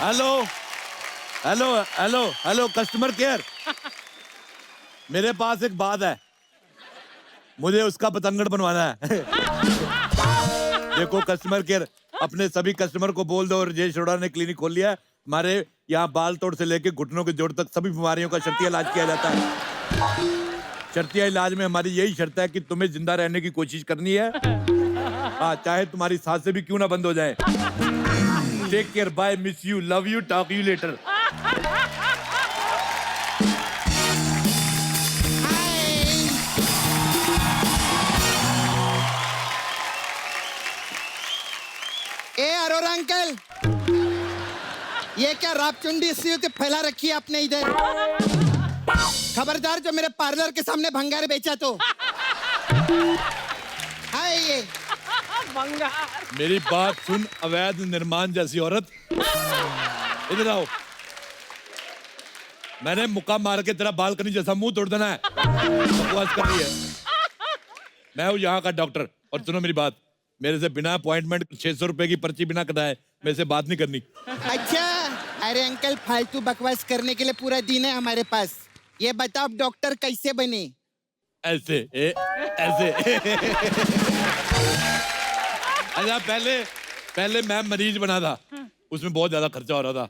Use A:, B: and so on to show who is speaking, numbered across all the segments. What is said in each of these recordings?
A: Hello hello hello hello customer care. मेरे पास एक बात है, मुझे उसका पतंगड़ बनवाना है। देखो कस्टमर केयर, अपने सभी कस्टमर को बोल दो राजेश अरोड़ा ने क्लिनिक खोल लिया है। हमारे यहाँ बाल तोड़ से लेके घुटनों के जोड़ तक सभी बीमारियों का शर्तिया इलाज किया जाता है। शर्तिया इलाज में हमारी यही शर्त है कि तुम्हें जिंदा रहने की कोशिश करनी है। हाँ, चाहे तुम्हारी सांसें भी क्यों ना बंद हो जाए। Take care, bye, miss you, love you, talk you later.
B: ए अरोरा अंकल, ये क्या रापचुंडी सी फैला रखी है आपने इधर? खबरदार जो मेरे पार्लर के सामने भंगार बेचा तो। हाय ये
C: भंगार।
A: मेरी बात सुन, अवैध निर्माण जैसी औरत, इधर आओ। मैंने मुक्का मार के तेरा बालकनी जैसा मुंह तोड़ देना है। बकवास कर रही है। मैं हूँ यहाँ का डॉक्टर, और सुनो मेरी बात, मेरे से बिना अपॉइंटमेंट 600 रुपए की पर्ची बिना कटाए मेरे से बात नहीं करनी।
B: अच्छा, अरे अंकल फालतू बकवास करने के लिए पूरा दिन है हमारे पास। ये बताओ डॉक्टर कैसे बने?
A: ऐसे ऐसे। अच्छा, पहले मैं मरीज बना था, उसमें बहुत ज्यादा खर्चा हो रहा था।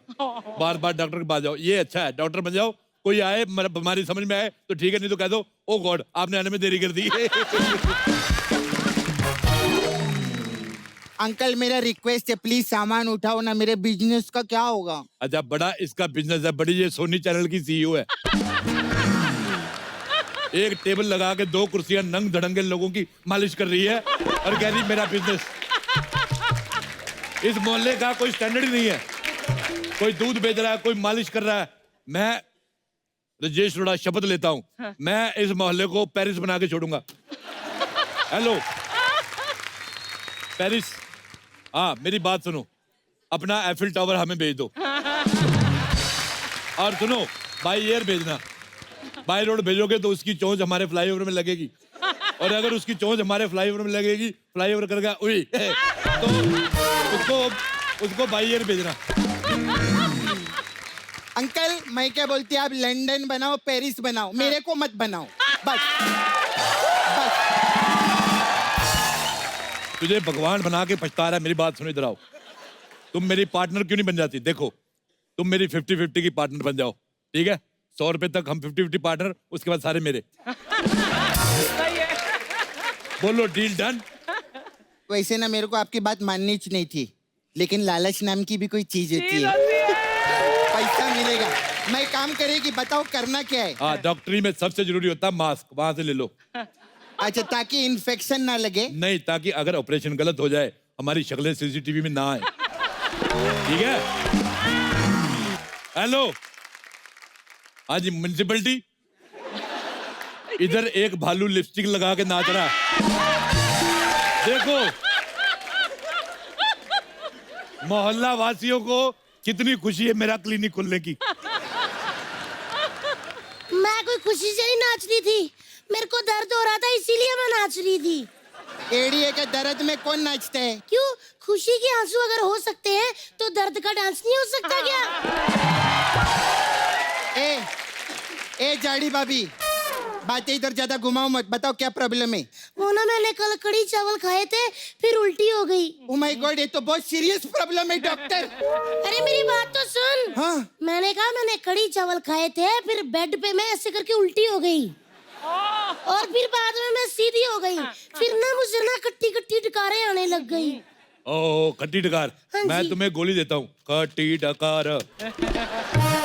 A: बार बार डॉक्टर के पास जाओ। ये अच्छा है, डॉक्टर बन जाओ। कोई आए बीमारी समझ में आए तो ठीक है, नहीं तो कह दो ओ गॉड आपने आने में देरी कर दी।
B: अंकल मेरा रिक्वेस्ट है, प्लीज सामान उठाओ ना, मेरे बिजनेस का क्या होगा?
A: अच्छा, बड़ा इसका बिजनेस है, बड़ी ये सोनी चैनल की सीईओ है। एक टेबल लगा के 2 कुर्सियां नंग धड़ंगे लोगों की मालिश कर रही है और कह रही मेरा बिजनेस। इस मोहल्ले का कोई स्टैंडर्ड ही नहीं है। कोई दूध बेच रहा है, कोई मालिश कर रहा है। मैं राजेश अरोड़ा शपथ लेता हूं, मैं इस मोहल्ले को पेरिस बना के छोड़ूंगा। हेलो पेरिस, हाँ मेरी बात सुनो, अपना एफिल टावर हमें भेज दो। और सुनो, बाई एयर भेजना। बाई रोड भेजोगे तो उसकी चोंच हमारे फ्लाईओवर में लगेगी, और अगर उसकी चोंच हमारे फ्लाईओवर में लगेगी, फ्लाईओवर करेगा उई, तो उसको बाई एयर भेजना।
B: अंकल मैं क्या बोलती, आप लंदन बनाओ, पेरिस बनाओ, मेरे को मत बनाओ बस। बस
A: तुझे भगवान बना के पछता रहा है। मेरी बात सुनो, इधर आओ। तुम मेरी पार्टनर क्यों नहीं बन जाती? देखो, तुम मेरी 50-50 की पार्टनर बन जाओ, ठीक है? 100 रुपए तक हम 50-50 पार्टनर, उसके बाद सारे मेरे। बोलो डील डन।
B: वैसे ना मेरे को आपकी बात माननी ही नहीं थी, लेकिन लालच नाम की भी कोई चीज होती है। पैसा मिलेगा, मैं काम करेगी, बताओ करना क्या है?
A: हाँ, डॉक्टरी में सबसे जरूरी होता है मास्क, वहां से ले लो।
B: अच्छा, ताकि इन्फेक्शन ना लगे।
A: नहीं, ताकि अगर ऑपरेशन गलत हो जाए हमारी शक्लें सीसीटीवी में ना आए, ठीक है? हेलो, हाँ जी म्युनिसिपलिटी, इधर एक भालू लिपस्टिक लगा के नाच रहा है। देखो मोहल्ला वासियों को कितनी खुशी है मेरा क्लिनिक खुलने की।
D: मैं कोई खुशी से नहीं नाच रही थी, मेरे को दर्द हो रहा था इसीलिए मैं नाच रही थी।
B: एड़िए के दर्द में कौन नाचता है?
D: क्यों, खुशी के आंसू अगर हो सकते हैं तो दर्द का डांस नहीं हो सकता क्या?
B: ए जाड़ी भाभी, बातें इधर ज्यादा घुमाओ मत, बताओ क्या प्रॉब्लम है?
D: वो ना मैंने कल कड़ी चावल खाए थे, फिर उल्टी हो गई।
B: ओह माय गॉड, ये तो बहुत सीरियस प्रॉब्लम है डॉक्टर।
D: अरे मेरी बात तो सुन।
B: हाँ?
D: मैंने कहा मैंने कड़ी चावल खाए थे, फिर बेड पे मैं ऐसे करके उल्टी हो गई, और फिर बाद में मैं सीधी हो गई। फिर ना मुझे ना कट्टी कट्टी डकारें आने लग गई।
A: ओह खट्टी डकार,
D: हाँ
A: मैं
D: जी।
A: तुम्हें गोली देता हूँ। खट्टी डकार,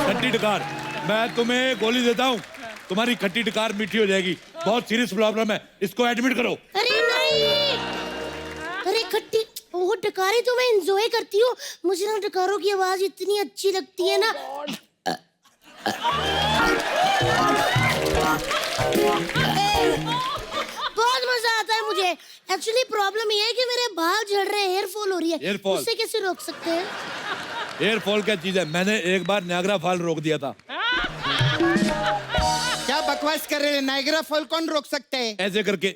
A: खट्टी डकार, मैं तुम्हें गोली देता हूँ, तुम्हारी खट्टी डकार मीठी हो जाएगी। बहुत सीरियस प्रॉब्लम है, इसको एडमिट करो।
D: अरे नहीं, अरे खट्टी वो डकारे तो मैं एंजॉय करती हूँ, मुझे ना डकारों की आवाज इतनी अच्छी लगती है ना। बहुत मजा आता है मुझे। एक्चुअली प्रॉब्लम ये है कि मेरे बाल झड़ रहे हैं, हेयर फॉल हो रही है।
A: Hair fall?
D: उससे कैसे रोक सकते हैं?
A: हेयर फॉल क्या चीज है? मैंने एक बार नायग्रा फॉल रोक दिया था।
B: क्या बकवास कर रहे हैं? नायग्रा फॉल कौन रोक सकता है?
A: ऐसे करके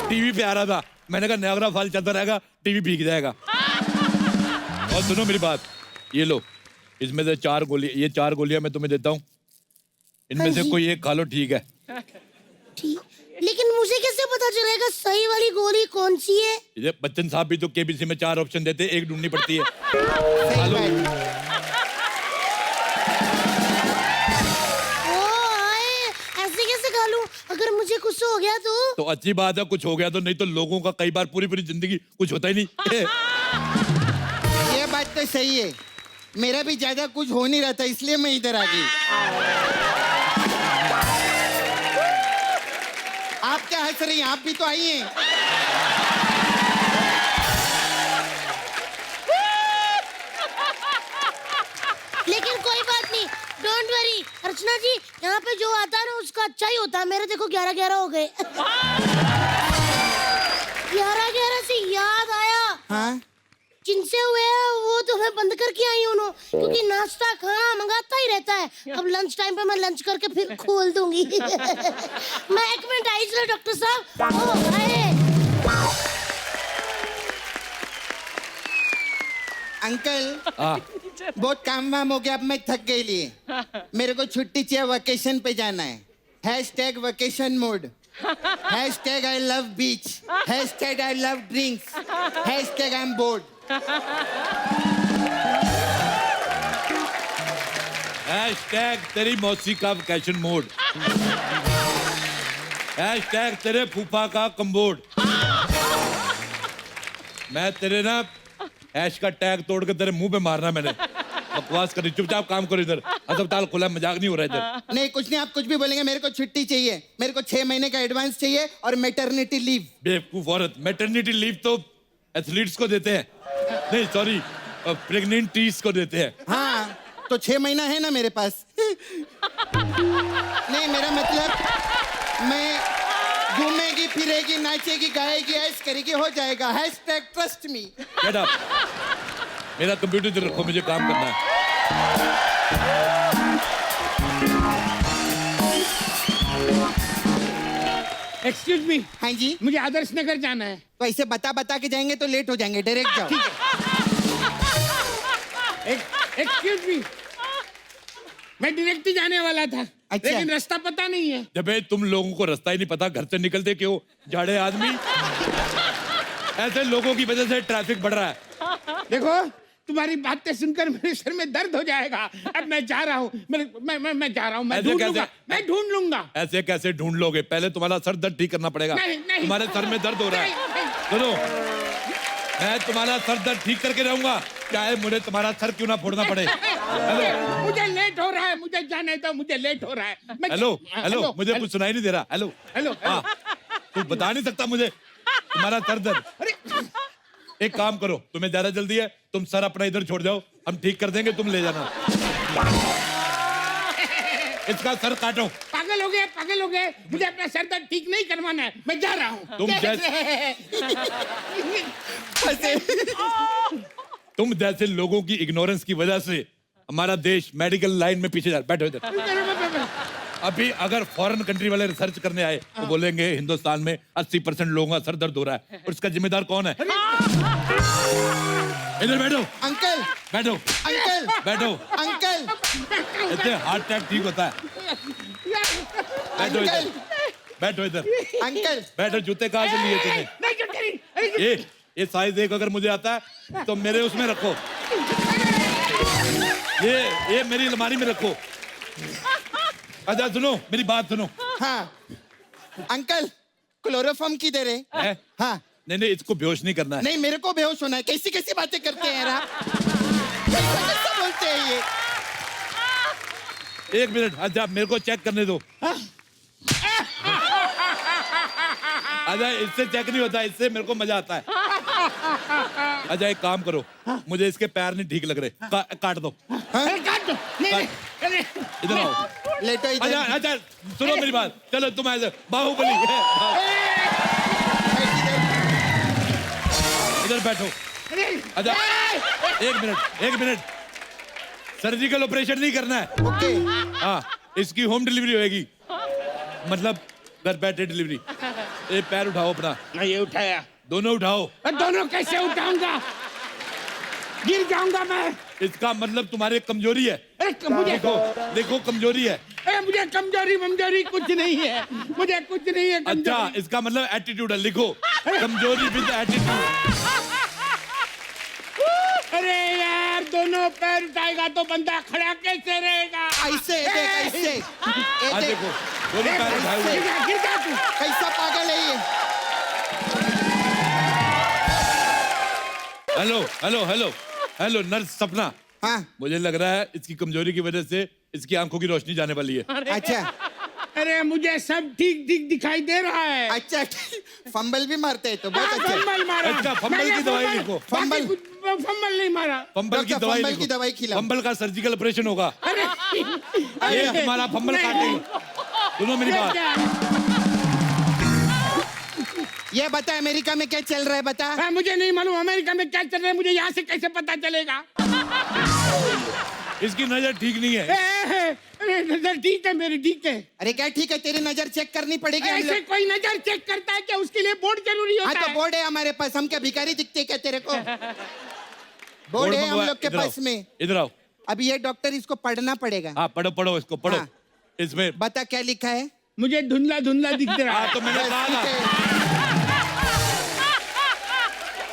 A: टीवी पे आ रहा था, मैंने कहा नायग्रा फॉल चलता रहेगा, टीवी भीग जाएगा। और सुनो मेरी बात, ये लो, इसमें से 4 गोली, ये 4 गोलियां मैं तुम्हें देता हूँ, इनमें
D: हाँ
A: से
D: जी।
A: कोई एक खा लो, ठीक है?
D: ठीक, लेकिन मुझे कैसे पता चलेगा सही वाली गोली कौन सी है?
A: ये बच्चन साहब भी तो केबीसी में 4 ऑप्शन देते हैं, एक ढूंढनी पड़ती है।
B: सही
A: हेलो।
B: बात।
D: ओ आए, ऐसे कैसे खा लूं? अगर मुझे कुछ हो गया
A: तो अच्छी बात है, कुछ हो गया तो, नहीं तो लोगों का कई बार पूरी पूरी जिंदगी कुछ होता ही नहीं।
B: ये बात तो सही है, मेरा भी ज्यादा कुछ हो नहीं रहा था, इसलिए मैं इधर आ गई। आप क्या हंस रही हैं? आप भी तो आई हैं।
D: लेकिन कोई बात नहीं, डोंट वरी अर्चना जी, यहाँ पे जो आता है ना उसका अच्छा ही होता है। मेरे देखो 11-11 हो गए। 11-11 से याद आया,
B: हाँ
D: जिनसे हुए हैं वो तो मैं बंद करके आई हूँ ना, क्योंकि नाश्ता खाना मंगाता ही रहता है। अब लंच टाइम पे मैं लंच करके फिर खोल दूंगी। मैं 1 मिनट आई, चलो डॉक्टर साहब। ओ आए।
B: अंकल,
A: हाँ,
B: बहुत काम वाम हो गया, अब मैं थक गई लिए। मेरे को छुट्टी चाहिए, वेकेशन पे जाना है। Hashtag vacation mode, hashtag I love beach, hashtag I love drinks, hashtag I am board.
A: Hashtag तेरी मौसी का वैकेशन मोड, हैशटैग तेरे फूफा का कम्बोर्ड। मैं तेरे ना हैश का टैग तोड़ के तेरे मुंह पे मारना मैंने। बकवास करी, चुपचाप काम करो इधर, अस्पताल खुला, मजाक नहीं हो रहा इधर।
B: नहीं कुछ नहीं, आप कुछ भी बोलेंगे, मेरे को छुट्टी चाहिए। मेरे को 6 महीने का एडवांस चाहिए और मैटरनिटी लीव।
A: बेवकूफ औरत, मैटरनिटी लीव तो एथलीट्स को देते हैं, नहीं सॉरी, प्रेग्नेंटीज को देते हैं।
B: हाँ तो 6 महीना है ना मेरे पास। नहीं मेरा मतलब, मैं घूमेगी फिरेगी नाचेगी गाएगी ऐश करेगी, हो जाएगा। Hashtag trust me.
A: Get up, मेरा कंप्यूटर इधर रखो, मुझे काम करना है।
C: एक्सक्यूज मी,
B: हाँ जी,
C: मुझे आदर्श नगर जाना है।
B: तो ऐसे बता बता के जाएंगे तो लेट हो जाएंगे, डायरेक्ट जाओ।
C: एक्सक्यूज मी, मैं डायरेक्ट ही जाने वाला था,
B: अच्छा।
C: लेकिन रास्ता पता नहीं है।
A: जब तुम लोगों को रास्ता ही नहीं पता, घर से निकलते क्यों झाड़े आदमी? ऐसे लोगों की वजह से ट्रैफिक बढ़ रहा है।
C: देखो, तुम्हारी बातें सुनकर मेरे सिर में दर्द हो जाएगा। अब मैं जा रहा हूँ, मैं जा रहा हूँ, मैं
A: ऐसे
C: ढूंढ
A: कैसे?
C: लूंगा, मैं ढूंढ लूंगा।
A: ऐसे कैसे ढूंढ लोगे? पहले तुम्हारा सर दर्द ठीक करना पड़ेगा।
C: नहीं, नहीं।
A: तुम्हारे सर में दर्द हो रहा
C: नहीं,
A: है,
C: नहीं।
A: सुनो, मैं तुम्हारा सर दर्द ठीक करके रहूंगा, चाहे मुझे तुम्हारा सर क्यों ना फोड़ना पड़े। हेलो
C: मुझे लेट हो रहा है, मुझे जाने दो, मुझे लेट हो रहा है।
A: हेलो हेलो, मुझे कुछ सुनाई नहीं दे रहा। हेलो
C: हेलो,
A: हाँ, तू बता नहीं सकता मुझे तुम्हारा सर दर्द?
C: अरे
A: एक काम करो, तुम्हें ज्यादा जल्दी है, तुम सर अपना इधर छोड़ जाओ, हम ठीक कर देंगे, तुम ले जाना। इसका सर काटो।
C: पागल हो गए, पागल हो गए, मुझे अपना सर दर्द ठीक नहीं करवाना है, मैं जा रहा हूँ।
A: तुम जैसे लोगों की इग्नोरेंस की वजह से हमारा देश मेडिकल लाइन में पीछे जा। बैठो इधर। अभी अगर फॉरेन कंट्री वाले रिसर्च करने आए तो बोलेंगे हिंदुस्तान में 80% लोगों का सर दर्द हो रहा है, और इसका जिम्मेदार कौन है? इधर बैठो,
B: अंकल
A: बैठो,
B: अंकल
A: बैठो।
B: अंकल
A: इससे हार्ट अटैक ठीक होता है। बैठो इधर, बैठो इधर,
B: अंकल
A: बैठो। जूते कहाँ से लिए तुमने? ये साइज 1 अगर मुझे आता है तो मेरे उसमें रखो, ये मेरी अलमारी में रखो। अच्छा सुनो, मेरी बात सुनो।
B: हाँ अंकल, क्लोरोफॉर्म किधर है?
A: है?
B: हाँ
A: नहीं, इसको बेहोश नहीं करना है।
B: नहीं, मेरे को बेहोश होना है। कैसी कैसी बातें करते हैं यार आप? कैसे बोलते हैं ये?
A: 1 मिनट, अच्छा मेरे को चेक करने दो। अच्छा इससे चेक नहीं होता, इससे मेरे को मजा आता है। अच्छा एक काम करो, मुझे इसके पैर नहीं ठीक लग रहे, काट दो।
C: अरे काट दो। नहीं, नहीं,
A: इधर आओ।
B: लेटो
A: अच्छा
B: इधर।
A: अच्छा सुनो मेरी बात, चलो तुम ऐसे बाहुबली है, इधर बैठो। अच्छा 1 मिनट, सर्जिकल ऑपरेशन नहीं करना है।
B: ओके
A: हाँ, इसकी होम डिलीवरी होएगी, मतलब घर बैठे डिलीवरी। ये पैर उठाओ अपना,
C: ये उठाया।
A: दोनों उठाओ।
C: दोनों कैसे उठाऊंगा? गिर जाऊंगा मैं।
A: इसका मतलब तुम्हारी कमजोरी है।
C: अरे मुझे
A: देखो देखो कमजोरी है।
C: अरे मुझे कमजोरी कुछ नहीं है, मुझे कुछ नहीं है कमजोरी।
A: अच्छा इसका मतलब एटीट्यूड है, लिखो कमजोरी विद एटीट्यूड।
C: अरे यार दोनों पैर उठाएगा तो बंदा खड़ा कैसे रहेगा?
B: ऐसे देख, ऐसे ये
A: हाँ
B: देख,
A: देखो दोनों पैर उठाए हुए।
C: गिर जा तू।
B: कैसा पागल है ये।
A: Hello hello hello hello nurse सपना,
B: हाँ
A: मुझे लग रहा है इसकी कमजोरी की वजह से इसकी आंखों की रोशनी जाने वाली है।
B: अच्छा
C: अरे मुझे सब ठीक ठीक दिखाई दे रहा है।
B: अच्छा, फंबल भी मारते हैं तो बहुत अच्छा।
C: फंबल मारा।
A: अच्छा, फंबल की दवाई लिखो।
B: फंबल।
C: फंबल नहीं मारा।
A: फंबल की
B: डॉक्टर,
A: दवाई
B: फंबल
A: लिखो।
B: की दवाई खिलाओ।
A: फंबल का सर्जिकल ऑपरेशन होगा।
C: अरे
A: ये तुम्हारा फंबल
C: नहीं।
A: काटेगा। सुनो मेरी बात,
B: ये बता अमेरिका में क्या चल रहा है, बता।
C: हाँ, मुझे नहीं मालूम अमेरिका में क्या चल रहा है, मुझे यहाँ से कैसे पता चलेगा?
A: इसकी नजर ठीक नहीं है।
C: अरे नजर ठीक है मेरी, ठीक है।
B: अरे क्या ठीक है, तेरी नजर चेक करनी पड़ेगी हम
C: ऐसे
B: लोग।
C: कोई नजर चेक करता है क्या? उसके लिए बोर्ड जरूरी
B: हाँ
C: होता
B: तो
C: है।
B: बोर्ड है हमारे पास, हम क्या भिखारी दिखते क्या तेरे को? बोर्ड है हम
A: मंगवा-
B: लोग के
A: इधर आओ,
B: पास में।
A: इधर आओ।
B: अभी ये डॉक्टर इसको पढ़ना पड़ेगा।
A: हाँ पढ़ो पढ़ो इसको पढ़ो।
B: हाँ।
A: इसमें
B: बता क्या लिखा है।
C: मुझे धुंधला धुंधला दिख रहा
A: हाँ
C: है।
A: तो मैंने कहा
B: ठीक
A: था।
B: है।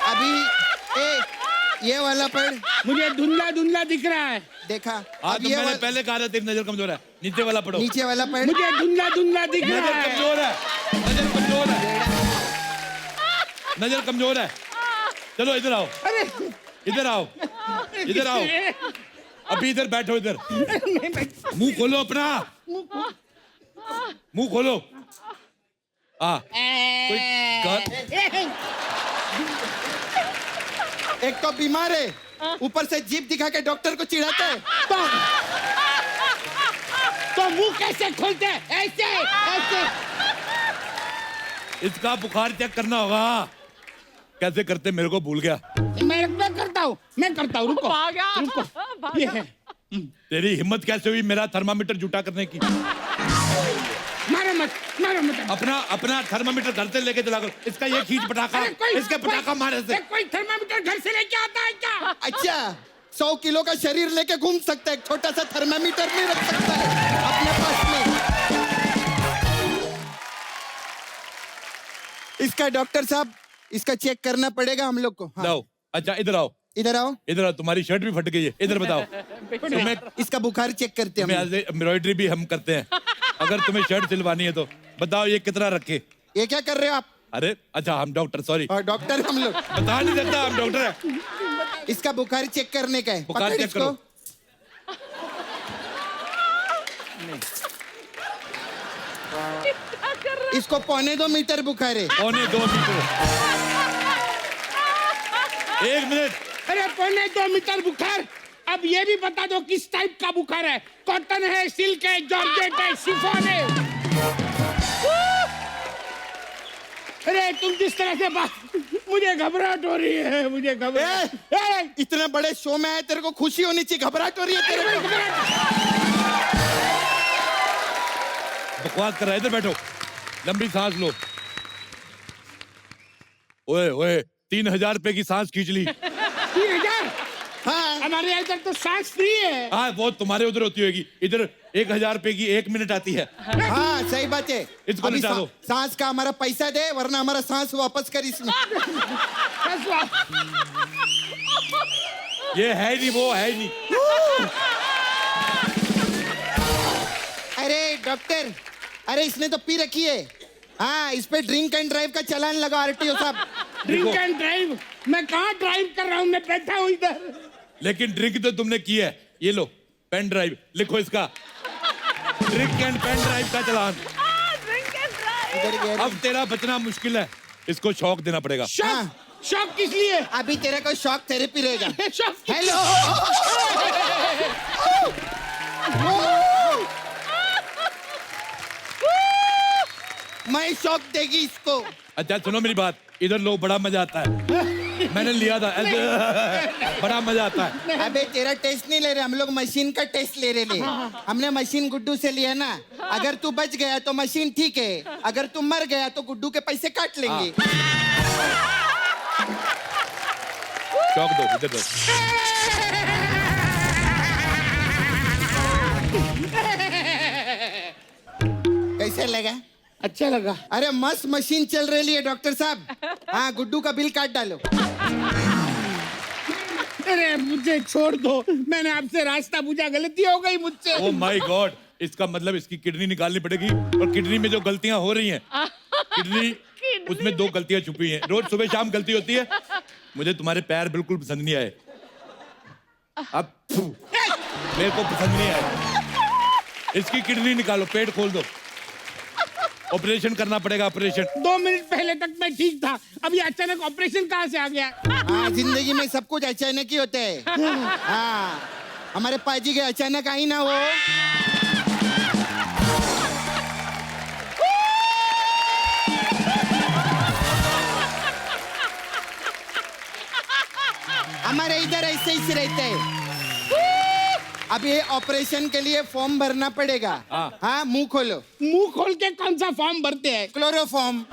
B: अभी ये वाला पढ़।
C: मुझे धुंधला धुंधला दिख रहा है।
B: देखा।
A: हाँ
B: अब
A: तो
B: ये
A: मैंने
B: वाला,
A: पहले कहा था तेरी नजर कमजोर है। नीचे वाला पढ़ो।
B: नीचे वाला पढ़।
C: मुझे धुंधला धुंधला दिख
A: नजर
C: रहा है।
A: कमजोर है, नजर कमजोर है, नजर कमजोर है। चलो इधर आओ,
C: अरे
A: इधर आओ, इधर आओ। अभी इधर बैठो, इधर मुंह खोलो अपना, मुंह खोलो। हाँ कोई
B: एक तो बीमार है, ऊपर से जीप दिखा के डॉक्टर को चिढ़ाता है।
C: तो मुंह कैसे खोलते हैं? ऐसे ऐसे।
A: इसका बुखार चेक करना होगा। कैसे करते मेरे को भूल गया।
C: मैं करता हूँ, रुको रुको। ये है।
A: तेरी हिम्मत कैसे हुई मेरा थर्मामीटर जुटा करने की?
C: मारो मत।
A: अपना थर्मामीटर घर से लेके चला करो। इसका ये खींच पटाखा, इसके पटाखा मारे से।
C: कोई थर्मामीटर घर से लेके आता है क्या?
B: अच्छा, 100 किलो का शरीर लेके घूम सकता है, छोटा सा थर्मामीटर नहीं रख सकता है अपने पास में। इसका डॉक्टर साहब, इसका चेक करना पड़ेगा हम लोग को। हाँ।
A: लाओ। अच्छा इधर आओ,
B: इधर आओ।
A: इधर आओ। तुम्हारी शर्ट भी फट गई है। इधर बताओ। तुम्हें
B: इसका बुखार चेक करते हैं हम लोग।
A: एम्ब्रॉयडरी भी हम करते हैं। अगर तुम्हें शर्ट सिलवानी है तो बताओ ये कितना रखे?
B: ये क्या कर रहे हो आप?
A: अरे अच्छा हम डॉक्टर, सॉरी
B: और डॉक्टर हम लोग,
A: बता नहीं सकता हम डॉक्टर है।
B: इसका बुखार चेक करने का है।
A: बुखार
B: पकड़
A: चेक
B: इसको।
A: करो।
B: इसको 1.25 मीटर बुखार है।
A: 1.25 मीटर। 1 मिनट।
C: अरे 1.25 मीटर बुखार। अब ये भी बता दो किस टाइप का बुखार है? कॉटन है, सिल्क है, जॉर्जेट है, शिफॉन है? अरे तुम जिस तरह से बात, मुझे घबराहट हो रही है, मुझे घबराहट।
B: इतने बड़े शो में आए, तेरे को खुशी होनी चाहिए, घबराहट हो रही है तेरे को।
A: बकवास कर रहा है, इधर बैठो। लंबी सांस लो। ओए ओए 3000 रुपए की सांस खींच ली।
C: 3000?
B: हाँ,
C: हमारे इधर तो सांस फ्री है।
A: हाँ वो तुम्हारे उधर होती होगी। इधर 1000 रुपए की 1 मिनट आती है।
B: हाँ सही बात है।
A: इसको
B: अभी
A: निचा दो।
B: सांस का हमारा पैसा दे, वरना हमारा सांस वापस कर इसमें।
A: ये है ही नहीं, वो है ही नहीं।
B: अरे डॉक्टर, अरे इसने तो पी रखी है। हाँ, इस पे ड्रिंक एंड ड्राइव का चालान लगा आरटीओ साहब।
C: Drink and drive? मैं कहाँ ड्राइव कर रहा हूँ, मैं बैठा हूँ इधर।
A: लेकिन ड्रिंक तो तुमने की है। ये लो पेन ड्राइव, लिखो इसका ड्रिंक एंड पेन ड्राइव का चालान।
B: इधर गया।
A: अब तेरा बचना मुश्किल है। इसको शौक देना पड़ेगा।
C: शॉक? शॉक किस लिए?
B: अभी तेरे को शॉक थेरेपी रहेगा।
C: शॉक?
B: हेलो। मैं शॉक देगी इसको।
A: अच्छा सुनो मेरी बात, इधर लो, बड़ा मजा आता है। मैंने लिया था ऐसे, बड़ा मजा आता है।
B: अबे तेरा टेस्ट नहीं ले रहे हम लोग, मशीन का टेस्ट ले रहे। हमने मशीन गुड्डू से लिया ना। अगर तू बच गया तो मशीन ठीक है, अगर तू मर गया तो गुड्डू के पैसे काट लेंगे।
A: शौक दो, इधर दो।
C: अच्छा लगा।
B: अरे मस्त मशीन चल रही है डॉक्टर साहब। हाँ, गुड्डू का बिल काट डालो।
C: अरे मुझे छोड़ दो, मैंने आपसे रास्ता पूछा, गलती हो गई मुझसे।
A: ओ माय गॉड, इसका मतलब इसकी किडनी निकालनी पड़ेगी। और किडनी में जो गलतियां हो रही हैं, किडनी उसमें 2 गलतियां छुपी हैं। रोज सुबह शाम गलती होती है। मुझे तुम्हारे पैर बिल्कुल पसंद नहीं आए। अब मेरे को पसंद नहीं आए। इसकी किडनी निकालो, पेट खोल दो, ऑपरेशन करना पड़ेगा, ऑपरेशन।
C: 2 मिनट पहले तक मैं ठीक था, अभी अचानक ऑपरेशन कहाँ से आ गया?
B: हाँ, जिंदगी में सब कुछ अचानक ही होता है। हाँ, हमारे पाजी के अचानक आई ना वो। हमारे इधर ऐसे ही रहते हैं। अब ये ऑपरेशन के लिए फॉर्म भरना पड़ेगा। हाँ, मुंह खोलो।
C: मुंह खोल के कौन सा फॉर्म भरते हैं?
B: क्लोरोफॉर्म।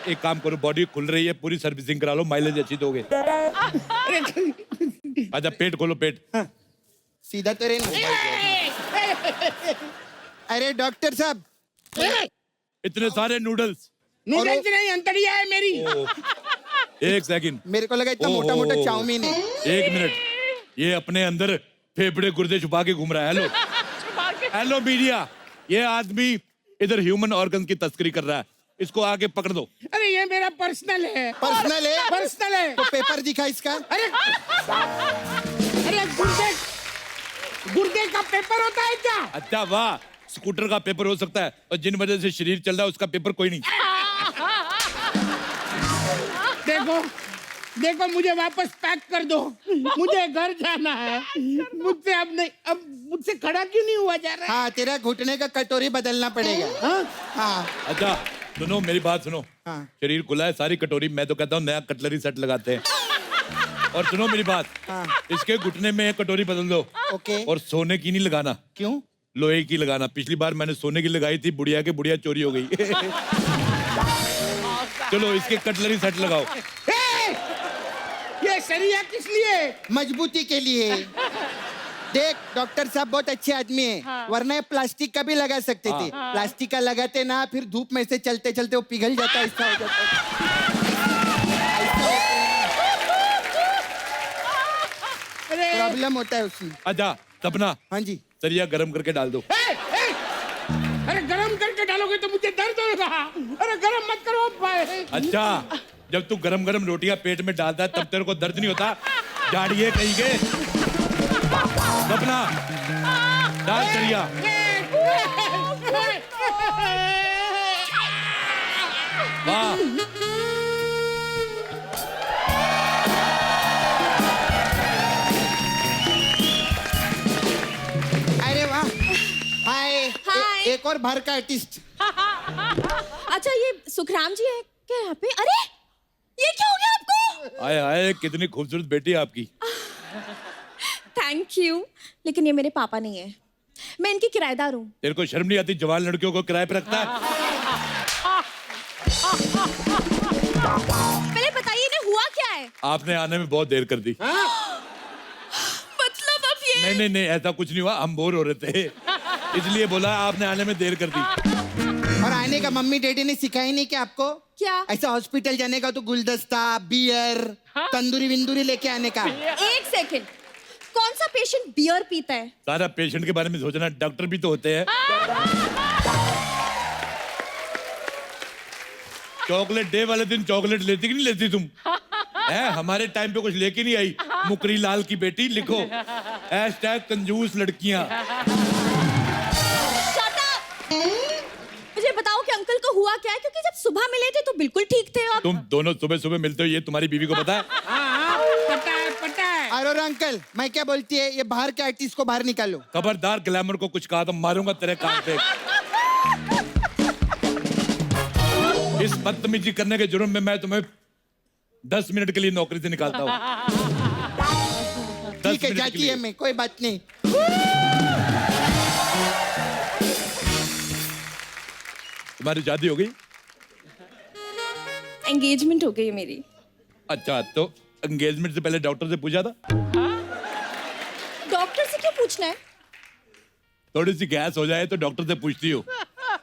A: एक काम करो, बॉडी खुल रही है, पूरी सर्विसिंग करा लो, माइलेज अच्छी दोगे। अच्छा, पेट खोलो, पेट।
B: सीधा तो रहे। अरे डॉक्टर साहब,
A: इतने सारे नूडल्स।
C: नूडल्स नहीं, अंतड़िया है मेरी।
A: एक सेकंड,
B: मेरे को लगा इतना मोटा मोटा चाउमीन है।
A: 1 मिनट, ये अपने अंदर फेफड़े गुर्दे छुपा के घूम रहा है। हेलो हेलो मीडिया, ये आदमी इधर ह्यूमन ऑर्गन की तस्करी कर रहा है, इसको आके पकड़ दो।
C: अरे ये मेरा पर्सनल है।
B: पर्सनल है?
C: पर्सनल है।
B: तो पेपर दिखा इसका।
C: अरे अरे गुर्दे का पेपर होता है क्या?
A: अच्छा वाह, स्कूटर का पेपर हो सकता है, और जिन वजह से शरीर चल रहा है उसका पेपर कोई नहीं।
C: देखो देखो, मुझे वापस पैक कर दो, मुझे घर जाना है। मुझसे अब नहीं, अब मुझसे खड़ा क्यों नहीं हुआ जा रहा है?
B: हाँ, तेरा घुटने का कटोरी बदलना पड़ेगा।
C: हाँ?
B: हाँ
A: अच्छा सुनो, मेरी बात सुनो।
B: हाँ।
A: शरीर खुला है, सारी कटोरी, मैं तो कहता हूँ नया कटलरी सेट लगाते हैं। और सुनो मेरी बात, इसके घुटने में एक कटोरी बदल दो।
B: ओके।
A: और सोने की नहीं लगाना,
B: क्यों?
A: लोहे की लगाना। पिछली बार मैंने सोने की लगाई थी, बुढ़िया के बुढ़िया चोरी हो गई। चलो इसके कटलरी सेट लगाओ।
C: ये सरिया किस लिए?
B: मजबूती के लिए। देख, डॉक्टर साहब बहुत अच्छे आदमी है, वरना ये प्लास्टिक का भी लगा सकते थे। प्लास्टिक का लगाते ना, फिर धूप में से चलते चलते वो पिघल जाता है, ऐसा हो जाता है। प्रॉब्लम होता है उसमें।
A: अच्छा सपना,
B: हाँ जी।
A: सरिया गरम करके डाल दो।
C: अरे गरम करके डालोगे तो मुझे दर्द होगा। अरे गरम मत करो भाई।
A: अच्छा, जब तू गरम गरम रोटियां पेट में डालता है तब तेरे को दर्द नहीं होता? जाड़िए कहीं के। सपना डाल सरिया। वाह,
B: अरे वाह, हाय।
E: हाय।
B: एक और बाहर का आर्टिस्ट।
E: अच्छा, ये सुखराम जी है क्या यहाँ पे? अरे ये क्या हो गया आपको?
A: आए आए, कितनी खूबसूरत बेटी है आपकी।
E: थैंक यू, लेकिन ये मेरे पापा नहीं है, मैं इनकी किराएदार हूँ।
A: तेरे को शर्म नहीं आती? जवान लड़कियों को किराए पे रखता है।
E: पहले बताइए इन्हें हुआ क्या है?
A: आपने आने में बहुत देर कर दी।
E: मतलब अब ये
A: नहीं नहीं नहीं, ऐसा कुछ नहीं हुआ, हम बोर हो रहे थे इसलिए बोला, आपने आने में देर कर दी।
B: और आने का मम्मी डैडी ने सिखाया नहीं क्या आपको?
E: क्या?
B: ऐसा हॉस्पिटल जाने का तो गुलदस्ता, बियर, तंदूरी विंदूरी लेके आने का।
E: एक सेकंड, कौन सा पेशेंट बियर पीता है?
A: सारा पेशेंट के बारे में सोचना, डॉक्टर भी तो होते हैं। चॉकलेट डे वाले दिन चॉकलेट लेती कि नहीं लेती तुम? है, हमारे टाइम पे कुछ लेके नहीं आई। मुकरी लाल की बेटी लिखो, #कंजूस लड़कियां।
E: Shut up! मुझे बताओ कि अंकल को हुआ क्या है, क्योंकि जब सुबह मिले थे तो बिल्कुल ठीक थे। और
A: तुम दोनों सुबह सुबह मिलते हो, ये तुम्हारी बीवी को पता है?
C: पता है, पता है।
B: और अंकल, मैं क्या बोलती है, ये बाहर के आर्टिस्ट को बाहर निकालो।
A: खबरदार, ग्लैमर को कुछ कहा तो मारूंगा तेरे कान पे। इस बदतमीजी करने के जुर्म में मैं तुम्हें 10 मिनट के लिए नौकरी से निकालता हूँ।
B: ठीक है, जाती है मैं, कोई बात नहीं।
A: तुम्हारी शादी हो गई?
E: एंगेजमेंट हो गई है मेरी।
A: अच्छा, तो एंगेजमेंट से पहले डॉक्टर से पूछा था?
E: डॉक्टर से क्यों पूछना है?
A: थोड़ी सी गैस हो जाए तो डॉक्टर से पूछती हो।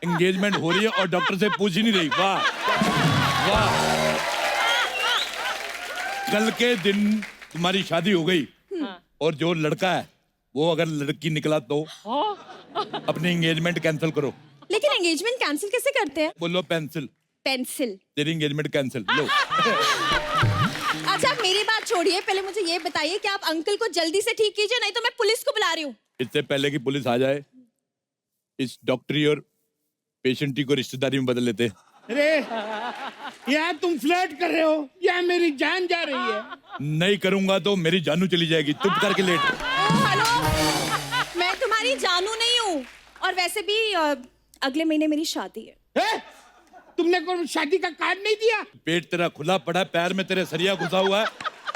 A: एंगेजमेंट हो रही है और डॉक्टर से पूछ ही नहीं रही। वाह वाह, कल के दिन तुम्हारी शादी हो गई और जो लड़का है वो अगर लड़की निकला तो अपनी एंगेजमेंट कैंसिल करो।
E: लेकिन एंगेजमेंट कैंसिल कैसे करते हैं?
A: बोलो पेंसिल,
E: पेंसिल।
A: तेरी एंगेजमेंट कैंसिल। लो
E: अच्छा, मेरी बात छोड़िए, पहले मुझे ये बताइए कि आप अंकल को जल्दी से ठीक कीजिए, नहीं तो मैं पुलिस को बुला रही हूँ।
A: इससे पहले कि पुलिस आ जाए, इस डॉक्टरी और पेशेंटी को रिश्तेदारी में बदल लेते हैं।
C: अरे यहाँ तुम फ्लर्ट कर रहे हो, यहाँ मेरी जान जा रही है।
A: नहीं करूंगा तो मेरी जानू चली जाएगी। चुप करके लेट।
E: हेलो, मैं तुम्हारी जानू नहीं हूँ, और वैसे भी अगले महीने मेरी शादी है।
C: तुमने कोई शादी का कार्ड नहीं दिया?
A: पेट तेरा खुला पड़ा है, पैर में तेरे सरिया घुसा हुआ है,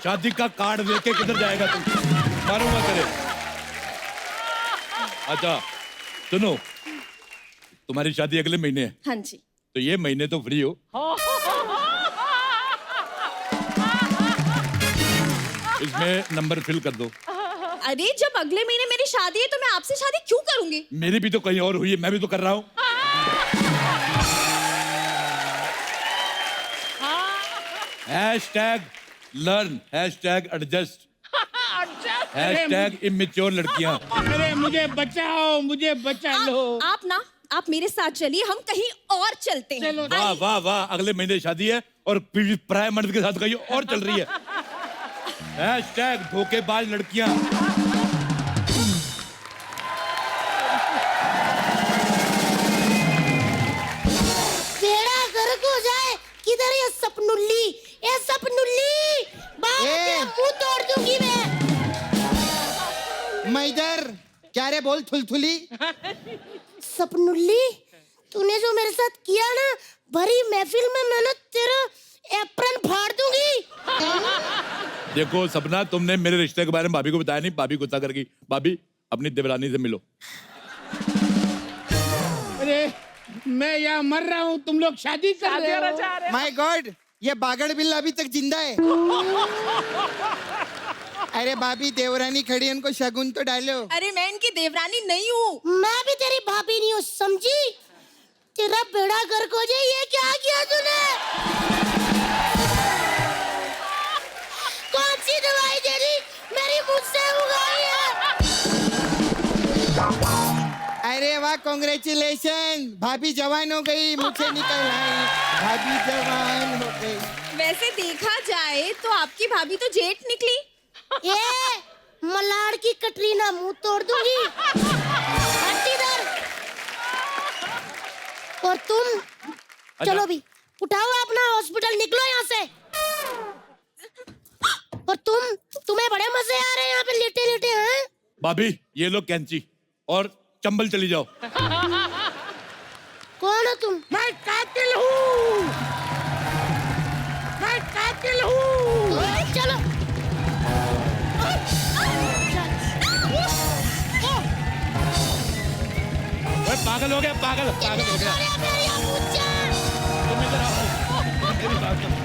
A: शादी का कार्ड लेके किधर जाएगा तू? मारूंगा तेरे। अच्छा सुनो, तुम्हारी शादी अगले महीने है।
E: हाँ जी।
A: तो ये महीने तो फ्री हो। इसमें नंबर फिल कर दो।
E: अरे जब अगले महीने मेरी शादी है तो मैं आपसे शादी क्यों करूंगी?
A: मेरी भी तो कहीं और हुई है, मैं भी तो कर रहा हूँ। Hashtag learn, hashtag adjust, hashtag immature लड़कियां।
C: अरे मुझे बचाओ, मुझे बचा लो।
E: आप मेरे साथ चलिए, हम कहीं और चलते हैं।
C: चलो।
A: वाह वाह वाह, अगले महीने शादी है और प्राय मर्द के साथ कहीं और चल रही है। हैशटैग धोखेबाज लड़कियां।
D: बेड़ा गर्क हो जाए। किधर ये सपनुल्ली, ये सपनुल्ली, बाप के मुंह तोड़ दूंगी
B: मैं इधर। क्या रे, बोल थुलथुली।
D: सपनुल्ली, तूने जो मेरे साथ किया ना, भरी महफिल में मैंने तेरा एप्रन फाड़ दूंगी।
A: देखो सपना, तुमने मेरे रिश्ते के बारे में भाभी को बताया नहीं, भाभी गुस्सा कर गई। भाभी अपनी देवरानी से मिलो।
C: अरे मैं यहाँ मर रहा हूँ, तुम लोग शादी कर रहे हो।
B: माय गॉड, ये बागड़ बिल्ला अभी तक जिंदा है। अरे भाभी, देवरानी खड़ी है, उनको शगुन तो डालो।
E: अरे मैं इनकी देवरानी नहीं हूँ।
D: मैं भी तेरी भाभी नहीं हूँ, समझी? तेरा बेड़ा गर्क हो जाए। ये क्या किया तूने? कौन सी दवाई दे दी? मेरी मुझसे उगाई है।
B: अरे वाह, कांग्रेचुलेशन, भाभी जवान हो गई, मुझे निकल आई, भाभी जवान हो गई।
E: वैसे देखा जाए तो आपकी भाभी तो जेठ निकली।
D: ये मलाड़ की कटरीना, मुंह तोड़ दूंगी। हट इधर। और तुम चलो भी, उठाओ अपना हॉस्पिटल, निकलो यहाँ से। और तुम्हें बड़े मजे आ रहे हैं यहाँ पे लेटे लेटे, हैं?
A: भाभी ये लो कैंची और चंबल, चली जाओ।
D: कौन हो तुम?
C: मैं कातिल हूँ, मैं कातिल हूँ।
D: चलो।
A: पागल हो गया, पागल पागल हो गया।
D: मेरी अबूजा।
A: तुम इधर आओ, मेरी बात सुनो।